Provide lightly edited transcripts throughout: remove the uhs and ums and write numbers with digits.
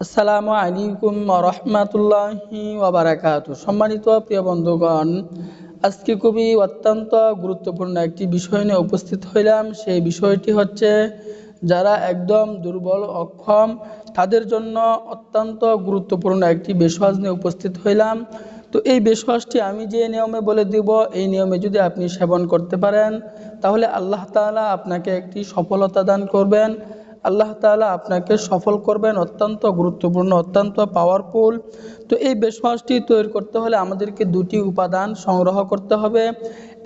আসসালামু আলাইকুম রহমতুল্লাহি ওয়াবারাকাতুহু। সম্মানিত প্রিয় বন্ধুগণ, আজকে খুবই অত্যন্ত গুরুত্বপূর্ণ একটি বিষয় নিয়ে উপস্থিত হইলাম। সেই বিষয়টি হচ্ছে যারা একদম দুর্বল অক্ষম তাদের জন্য অত্যন্ত গুরুত্বপূর্ণ একটি বেশওয়াজ নিয়ে উপস্থিত হইলাম। তো এই বেশওয়াজটি আমি যে নিয়মে বলে দিব, এই নিয়মে যদি আপনি সেবন করতে পারেন তাহলে আল্লাহ তাআলা আপনাকে একটি সফলতা দান করবেন। আল্লাহ তাআলা আপনাকে সফল করবেন। অত্যন্ত গুরুত্বপূর্ণ, অত্যন্ত পাওয়ারফুল। তো এই বেশওয়াজটি তৈরি করতে হলে আমাদেরকে দুটি উপাদান সংগ্রহ করতে হবে।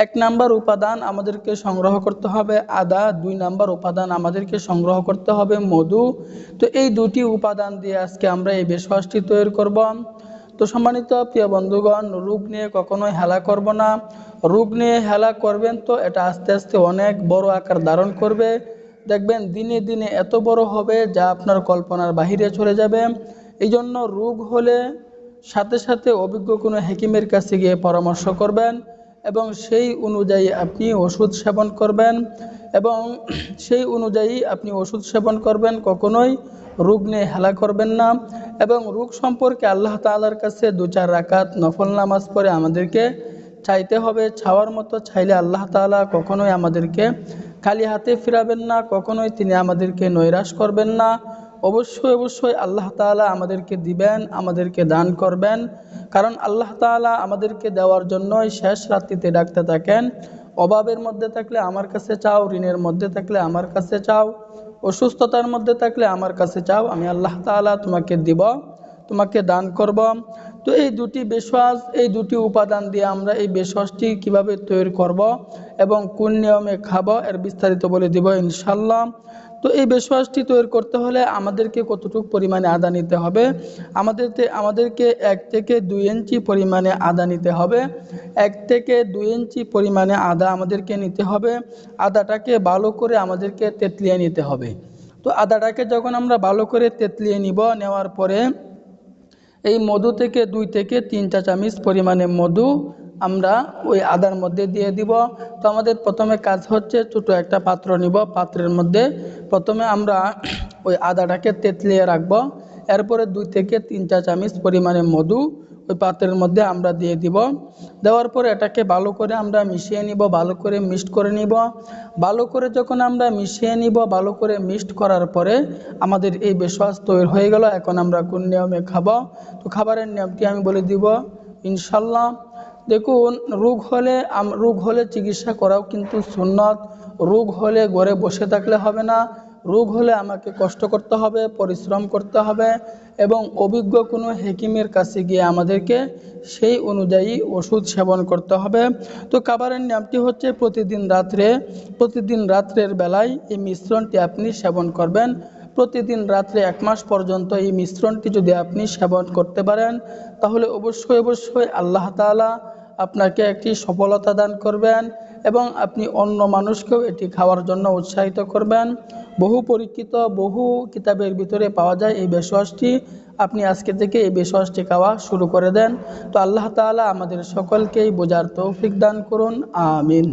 এক নাম্বার উপাদান আমাদেরকে সংগ্রহ করতে হবে আদা, 2 নাম্বার উপাদান আমাদেরকে সংগ্রহ করতে হবে মধু। তো এই দুটি উপাদান দিয়ে আজকে আমরা এই বেশওয়াজটি তৈরি করব। তো সম্মানিত প্রিয় বন্ধুগণ, রোগ নিয়ে কখনোই হেলা করব না। রোগ নিয়ে হেলা করবেন তো এটা আস্তে আস্তে অনেক বড় আকার ধারণ করবে। দেখবেন দিনে দিনে এত বড় হবে যা আপনার কল্পনার বাহিরে চলে যাবে। এই জন্য রোগ হলে সাথে সাথে অভিজ্ঞ কোনো হাকিমের কাছে গিয়ে পরামর্শ করবেন এবং সেই অনুযায়ী আপনি ওষুধ সেবন করবেন এবং সেই অনুযায়ী আপনি ওষুধ সেবন করবেন। কখনোই রোগ নিয়ে হেলা করবেন না। এবং রোগ সম্পর্কে আল্লাহ তাআলার কাছে 2-4 রাকাত নফল নামাজ পড়ে আমাদেরকে চাইতে হবে। চাওয়ার মতো চাইলে আল্লাহ তাআলা কখনোই আমাদেরকে খালি হাতে ফিরাবেন না, কখনোই তিনি আমাদেরকে নৈরাশ করবেন না। অবশ্যই অবশ্যই আল্লাহ তাআলা আমাদেরকে দিবেন, আমাদেরকে দান করবেন। কারণ আল্লাহ তাআলা আমাদেরকে দেওয়ার জন্যই শেষ রাত্রিতে ডাকতে থাকেন, অভাবের মধ্যে থাকলে আমার কাছে চাও, ঋণের মধ্যে থাকলে আমার কাছে চাও, অসুস্থতার মধ্যে থাকলে আমার কাছে চাও, আমি আল্লাহ তাআলা তোমাকে দিব, তোমাকে দান করব। তো এই দুটি বেশওয়াজ, এই দুটি উপাদান দিয়ে আমরা এই বেশওয়াজটি কিভাবে তৈরি করব এবং কোন নিয়মে খাবো এর বিস্তারিত বলে দিব ইনশাআল্লাহ। তো এই বেশওয়াজটি তৈরি করতে হলে আমাদেরকে কতটুকু পরিমাণে আদা নিতে হবে, আমাদেরকে 1 থেকে 2 ইঞ্চি পরিমাণে আদা নিতে হবে। 1 থেকে 2 ইঞ্চি পরিমাণে আদা আমাদেরকে নিতে হবে। আদাটাকে ভালো করে আমাদেরকে তেতলিয়ে নিতে হবে। তো আদাটাকে যখন আমরা ভালো করে তেতলিয়ে নিব, নেওয়ার পরে এই মধু থেকে 2 থেকে 3 চা চামচ পরিমাণে মধু আমরা ওই আদার মধ্যে দিয়ে দিব। তো আমাদের প্রথমে কাজ হচ্ছে ছোটো একটা পাত্র নিব, পাত্রের মধ্যে প্রথমে আমরা ওই আদাটাকে তেতলিয়ে রাখব। এরপরে 2 থেকে 3 চা চামচ পরিমাণে মধু ওই পাত্রের মধ্যে আমরা দিয়ে দিব। দেওয়ার পরে এটাকে ভালো করে আমরা মিশিয়ে নিব, ভালো করে মিক্সড করে নিব। ভালো করে যখন আমরা মিশিয়ে নিব, ভালো করে মিক্সড করার পরে আমাদের এই বেশওয়াজ তৈরি হয়ে গেল। এখন আমরা কোন নিয়মে খাবো, তো খাবারের নিয়মটি আমি বলে দিব ইনশাল্লাহ। দেখুন, রোগ হলে চিকিৎসা করাও কিন্তু সুন্নত। রোগ হলে ঘরে বসে থাকলে হবে না। রোগ হলে আমাকে কষ্ট করতে হবে, পরিশ্রম করতে হবে এবং অভিজ্ঞ কোনো হাকিমের কাছে গিয়ে আমাদেরকে সেই অনুযায়ী ওষুধ সেবন করতে হবে। তো খাবারের নিয়মটি হচ্ছে প্রতিদিন রাত্রের বেলায় এই মিশ্রণটি আপনি সেবন করবেন। প্রতিদিন রাত্রে 1 মাস পর্যন্ত এই মিশ্রণটি যদি আপনি সেবন করতে পারেন তাহলে অবশ্যই অবশ্যই আল্লাহ তাআলা আপনাকে একটি সফলতা দান করবেন এবং আপনি অন্য মানুষকেও এটি খাওয়ার জন্য উৎসাহিত করবেন। বহু পরীক্ষিত, বহু কিতাবের ভিতরে পাওয়া যায় এই বেশওয়াজটি। আপনি আজকে থেকে এই বেশওয়াজটি খাওয়া শুরু করে দেন। তো আল্লাহ তাআলা আমাদের সকলকেই বোঝার তৌফিক দান করুন, আমিন।